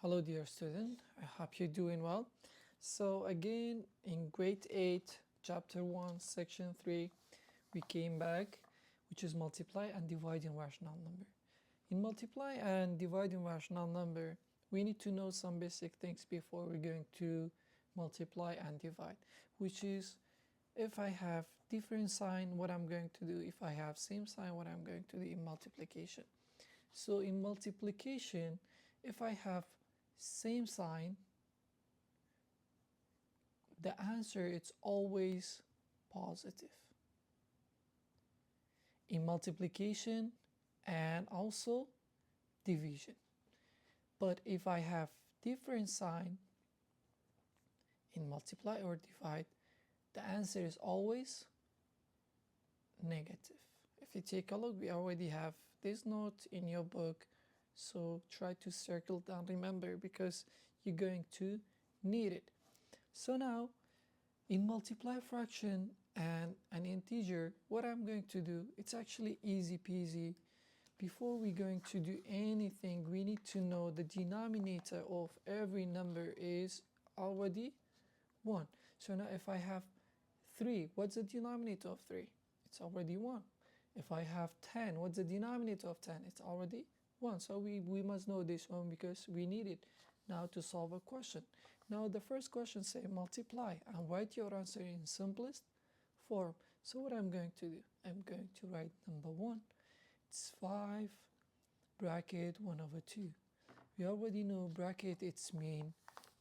Hello dear student, I hope you're doing well. So again in grade 8 chapter 1 section 3 we came back, which is multiply and dividing rational number. In multiply and dividing rational number we need to know some basic things before we're going to multiply and divide, which is if I have different sign what I'm going to do, if I have same sign what I'm going to do in multiplication. So in multiplication, if I have same sign, the answer it's always positive. In multiplication and also division. But if I have different sign in multiply or divide, the answer is always negative. If you take a look, we already have this note in your book, so try to circle down, remember, because you're going to need it. So now in multiply fraction and an integer, what I'm going to do, it's actually easy peasy. Before we're going to do anything, we need to know the denominator of every number is already 1. So now if I have 3, what's the denominator of 3? It's already 1. If I have 10, what's the denominator of 10? It's already 1. So we must know this one because we need it now to solve a question. Now the first question say multiply and write your answer in simplest form. So what I'm going to do, I'm going to write number 1. It's 5 bracket 1 over 2. We already know bracket it's mean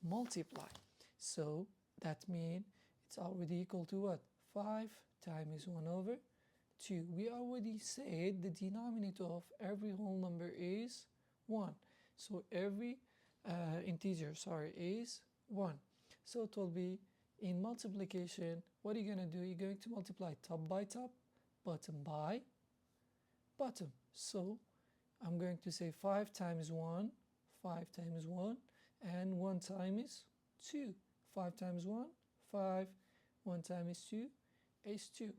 multiply. So that means it's already equal to what? 5 times 1 over 2. We already said the denominator of every whole number is 1. So every integer, is 1. So it will be in multiplication, what are you going to do? You're going to multiply top by top, bottom by bottom. So I'm going to say 5 times 1, 5 times 1, and 1 times 2. 5 times 1, 5, 1 times 2 is 2.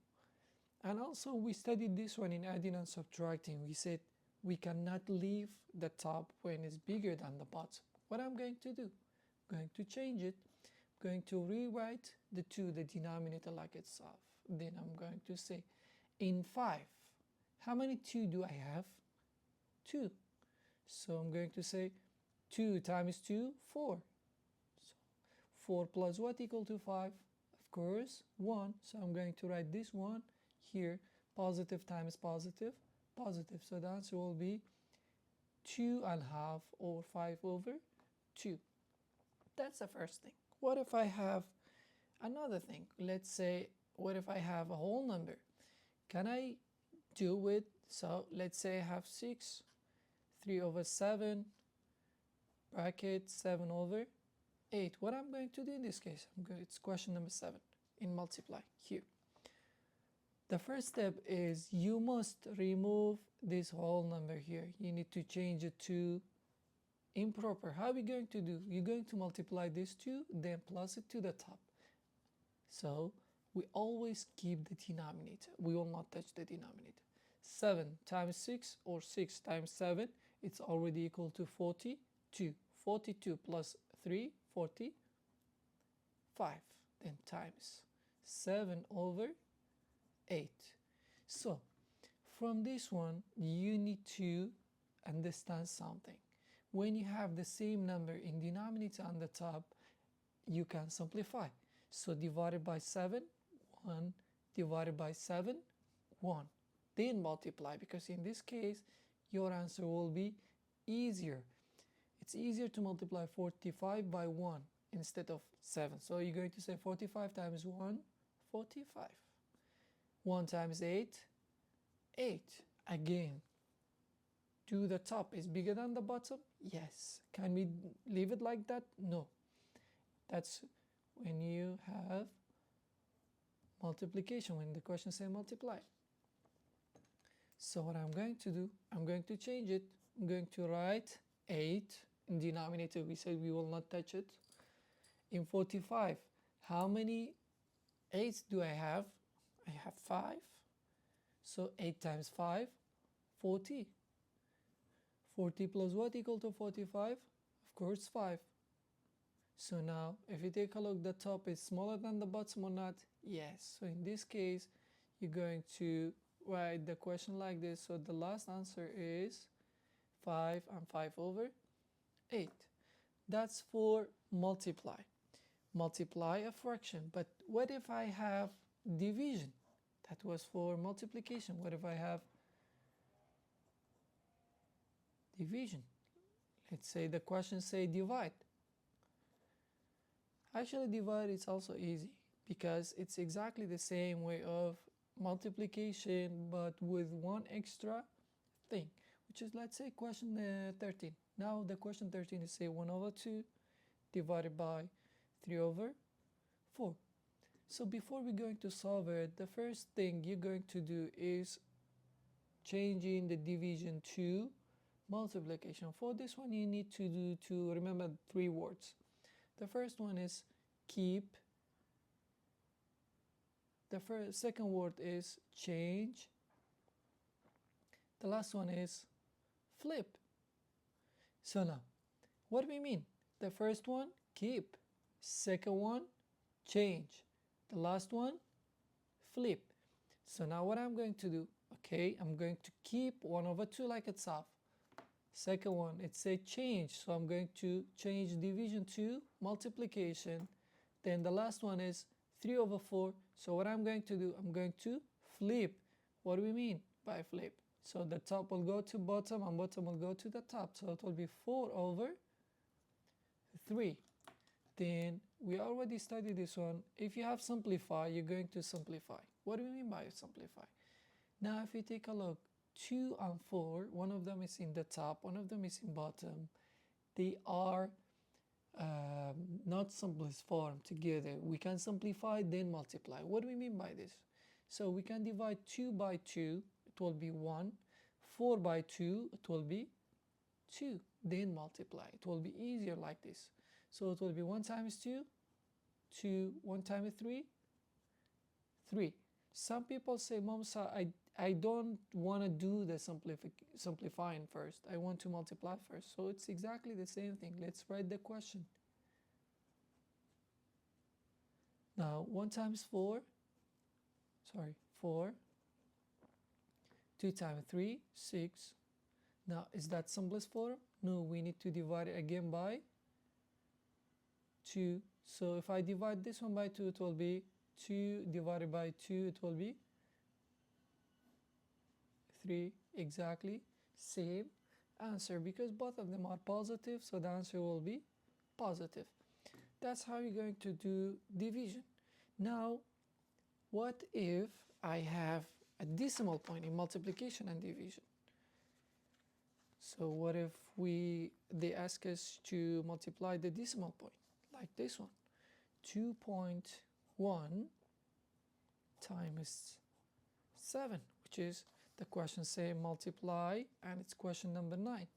And also we studied this one in adding and subtracting. We said we cannot leave the top when it's bigger than the bottom. What I'm going to do, I'm going to change it. I'm going to rewrite the 2, the denominator like itself. Then I'm going to say in 5, how many 2 do I have? 2. So I'm going to say 2 times 2, 4. So 4 plus what equal to 5? Of course, 1. So I'm going to write this one here. Positive times positive, positive. So the answer will be 2.5 or 5 over 2. That's the first thing. What if I have another thing? Let's say, what if I have a whole number? Can I do it? So let's say I have 6, 3 over 7, bracket 7 over 8. What I'm going to do in this case, it's question number 7 in multiply here. The first step is you must remove this whole number here. You need to change it to improper. How are we going to do? You're going to multiply this 2, then plus it to the top. So we always keep the denominator. We will not touch the denominator. 7 times 6 or 6 times 7, it's already equal to 42. 42 plus 3, 45. Then times 7 over 8. So from this one you need to understand something. When you have the same number in denominator on the top, you can simplify. So divided by 7, 1, divided by 7, 1. Then multiply, because in this case your answer will be easier. It's easier to multiply 45 by 1 instead of 7. So you're going to say 45 times 1, 45. 1 times 8, 8. Again, do the top is bigger than the bottom? Yes. Can we leave it like that? No. That's when you have multiplication, when the question says multiply. So what I'm going to do, I'm going to change it. I'm going to write 8 in denominator. We said we will not touch it. In 45, how many 8s do I have? I have 5. So 8 times 5, 40. 40 plus what equal to 45? Of course 5. So now if you take a look, the top is smaller than the bottom or not? Yes. So in this case you're going to write the question like this. So the last answer is 5 and 5 over 8. That's for multiply a fraction. But what if I have division? That was for multiplication. What if I have division? Let's say the question say divide. Actually divide is also easy because it's exactly the same way of multiplication but with one extra thing, which is, let's say, question 13. Now the question 13 is say 1 over 2 divided by 3 over 4. So before we're going to solve it, the first thing you're going to do is changing the division to multiplication. For this one you need to remember 3 words. The first one is keep. The second word is change. The last one is flip. So now, what do we mean? The first one, keep. Second one, change. The last one, flip. So now what I'm going to do, okay, I'm going to keep 1 over 2 like itself. Second one, it said change, so I'm going to change division to multiplication. Then the last one is 3 over 4. So what I'm going to do, I'm going to flip. What do we mean by flip? So the top will go to bottom and bottom will go to the top. So it will be 4 over 3. Then we already studied this one. If you have simplify, you're going to simplify. What do we mean by simplify? Now if you take a look, 2 and 4, one of them is in the top, one of them is in bottom. They are not simplest form together. We can simplify then multiply. What do we mean by this? So we can divide 2 by 2, it will be 1. 4 by 2, it will be 2. Then multiply. It will be easier like this. So it will be 1 times 2, 2, 1 times 3, 3. Some people say, Mom, I don't want to do the simplifying first. I want to multiply first. So it's exactly the same thing. Let's write the question. Now 1 times 4, 4. 2 times 3, 6. Now is that simplest form? No, we need to divide it again by 2. So if I divide this one by 2, it will be 2 divided by 2, it will be 3. Exactly same answer because both of them are positive, so the answer will be positive. That's how you're going to do division. Now what if I have a decimal point in multiplication and division? So what if they ask us to multiply the decimal point like this one? 2.1 times 7, which is the question say multiply, and it's question number 9.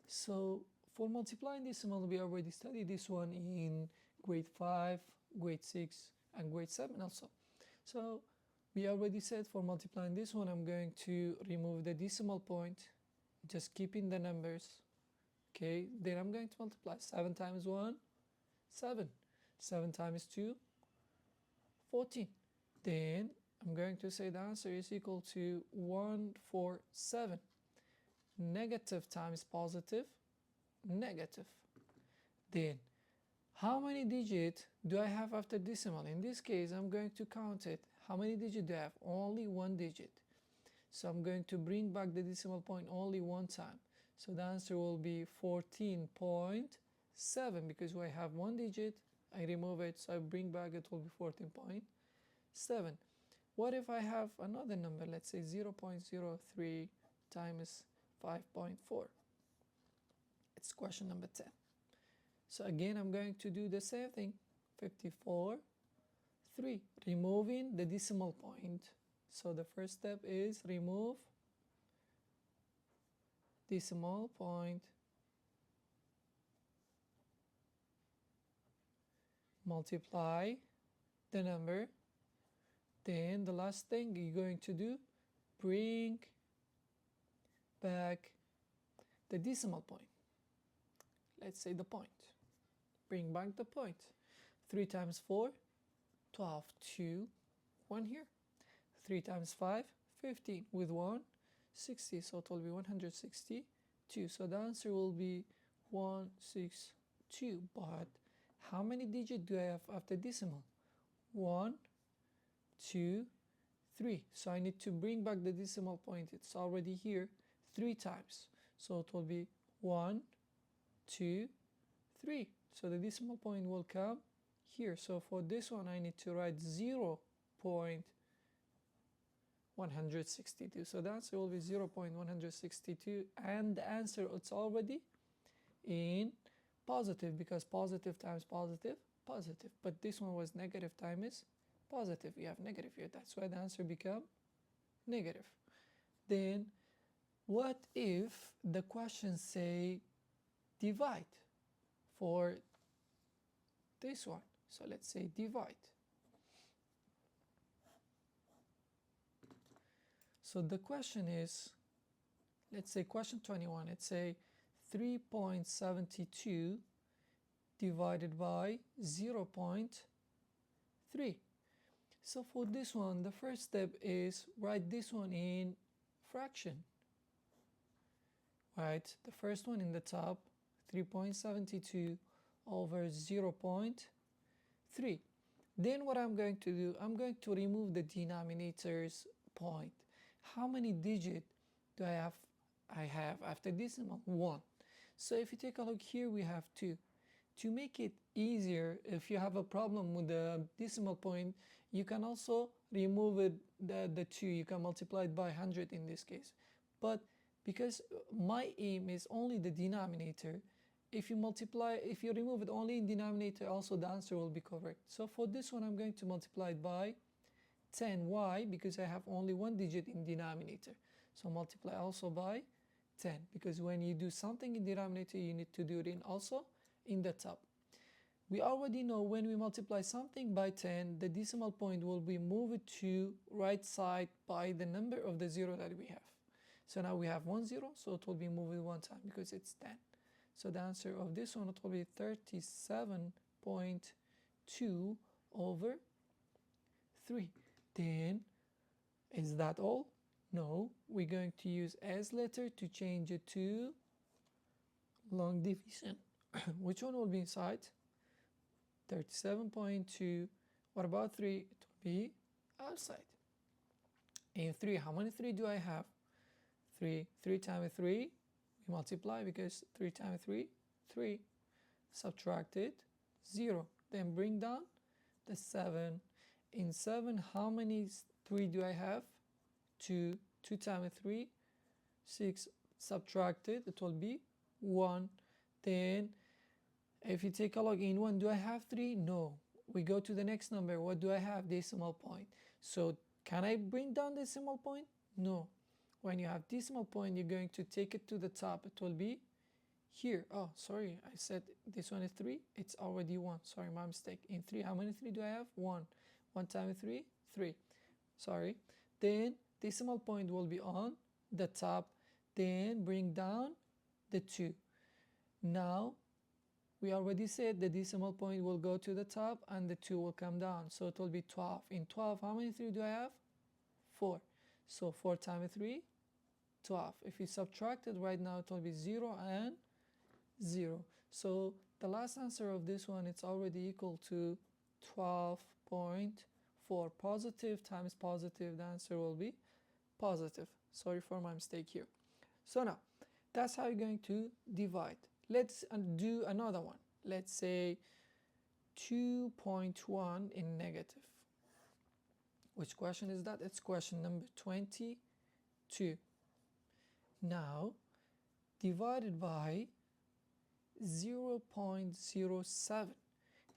So for multiplying decimal, we already studied this one in grade 5, grade 6, and grade 7 also. So we already said for multiplying this one, I'm going to remove the decimal point, just keeping the numbers. Okay, then I'm going to multiply 7 times 1, 7. 7 times 2, 14. Then I'm going to say the answer is equal to 147. Negative times positive, negative. Then how many digits do I have after decimal? In this case, I'm going to count it. How many digits do I have? Only 1 digit. So I'm going to bring back the decimal point only 1 time. So the answer will be 14.7 because I have 1 digit. I remove it, so I bring back, it will be 14.7. What if I have another number, let's say 0.03 times 5.4? It's question number 10. So again, I'm going to do the same thing, 54.3, removing the decimal point. So the first step is remove decimal point, multiply the number, then the last thing you're going to do, bring back the decimal point. Let's say the point. Bring back the point. 3 times 4, 12, 2, 1 here. 3 times 5, 15, with 1, 60, so it will be 162. So the answer will be 162. But how many digits do I have after decimal? 1, 2, 3. So I need to bring back the decimal point. It's already here 3 times. So it will be 1, 2, 3. So the decimal point will come here. So for this one, I need to write 0.162. So the answer will be 0.162. And the answer, it's already in positive, because positive times positive, positive. But this one was negative times positive. We have negative here. That's why the answer become negative. Then what if the question say divide for this one? So let's say divide. So the question is, let's say question 21, let's say 3.72 divided by 0.3. So for this one, the first step is write this one in fraction. Right, the first one in the top, 3.72 over 0.3. Then what I'm going to do, I'm going to remove the denominator's point. How many digits do I have after decimal? 1. So if you take a look here, we have 2. To make it easier, if you have a problem with the decimal point, you can also remove it, the 2. You can multiply it by 100 in this case. But because my aim is only the denominator, if you remove it only in denominator, also the answer will be correct. So for this one, I'm going to multiply it by 10. Why? Because I have only one digit in denominator. So multiply also by 10, because when you do something in denominator, you need to do it also in the top. We already know when we multiply something by 10, the decimal point will be moved to right side by the number of the 0 that we have. So now we have 1 0, so it will be moved 1 time because it's 10. So the answer of this one, it will be 37.2 over 3. Then, is that all? No, we're going to use as letter to change it to long division. Which one will be inside? 37.2. What about 3? It will be outside. In 3, how many 3 do I have? 3. 3 times 3, we multiply, because 3 times 3, 3. Subtract it, 0. Then bring down the 7. In 7, how many 3 do I have? 2. 2 times 3, 6. Subtract it, it will be 1. Then if you take a look, in 1, do I have 3? No. We go to the next number. What do I have? Decimal point. So can I bring down decimal point? No. When you have decimal point, you're going to take it to the top. It will be here. Oh, sorry, I said this one is 3. It's already 1. Sorry, my mistake. In 3, how many 3 do I have? 1. 1 times 3, 3. Sorry. Then decimal point will be on the top. Then bring down the 2. Now, we already said the decimal point will go to the top and the 2 will come down. So it will be 12. In 12, how many 3 do I have? 4. So 4 times 3, 12. If you subtract it right now, it will be 0 and 0. So the last answer of this one, it's already equal to 12.4. Positive times positive, the answer will be positive. Sorry for my mistake here. So now, that's how you're going to divide. Let's do another one. Let's say 2.1 in negative. Which question is that? It's question number 22. Now, divided by 0.07.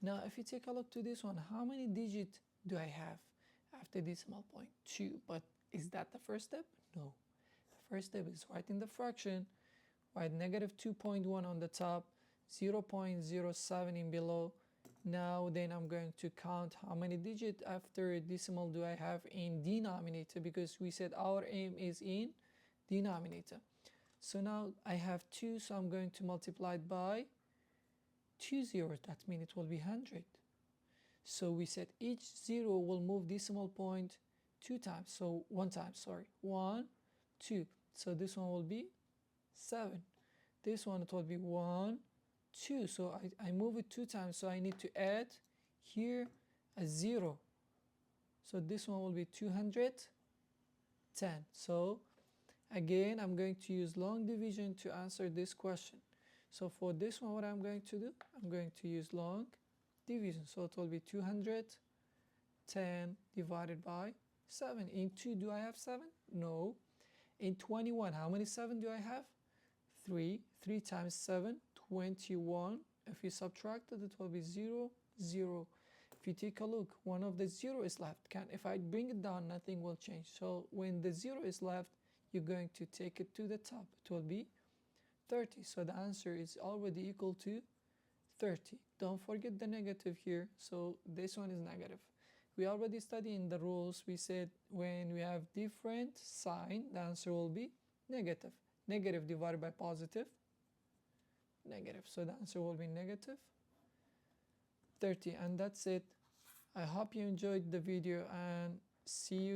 Now, if you take a look to this one, how many digits do I have after decimal point? 2. But is that the first step? No. The first step is writing the fraction. Write negative 2.1 on the top, 0.07 in below. Now then I'm going to count how many digits after decimal do I have in denominator, because we said our aim is in denominator. So now I have 2, so I'm going to multiply it by 2 zeros. That means it will be 100. So we said each 0 will move decimal point 2 times. So 1 time, sorry. 1, 2. So this one will be 7. This one it will be 1, 2. So I move it 2 times. So I need to add here a 0. So this one will be 210. So again, I'm going to use long division to answer this question. So for this one, what I'm going to do, I'm going to use long division. So it will be 210 divided by 7. In 2, do I have 7? No. In 21, how many 7 do I have? 3. 3 times 7, 21. If you subtract it, it will be 0, 0. If you take a look, one of the 0 is left. If I bring it down, nothing will change. So when the 0 is left, you're going to take it to the top. It will be 30. So the answer is already equal to 30. Don't forget the negative here. So this one is negative. We already studied in the rules. We said when we have different sign, the answer will be negative. Negative divided by positive, negative. So the answer will be negative 30. And that's it. I hope you enjoyed the video and see you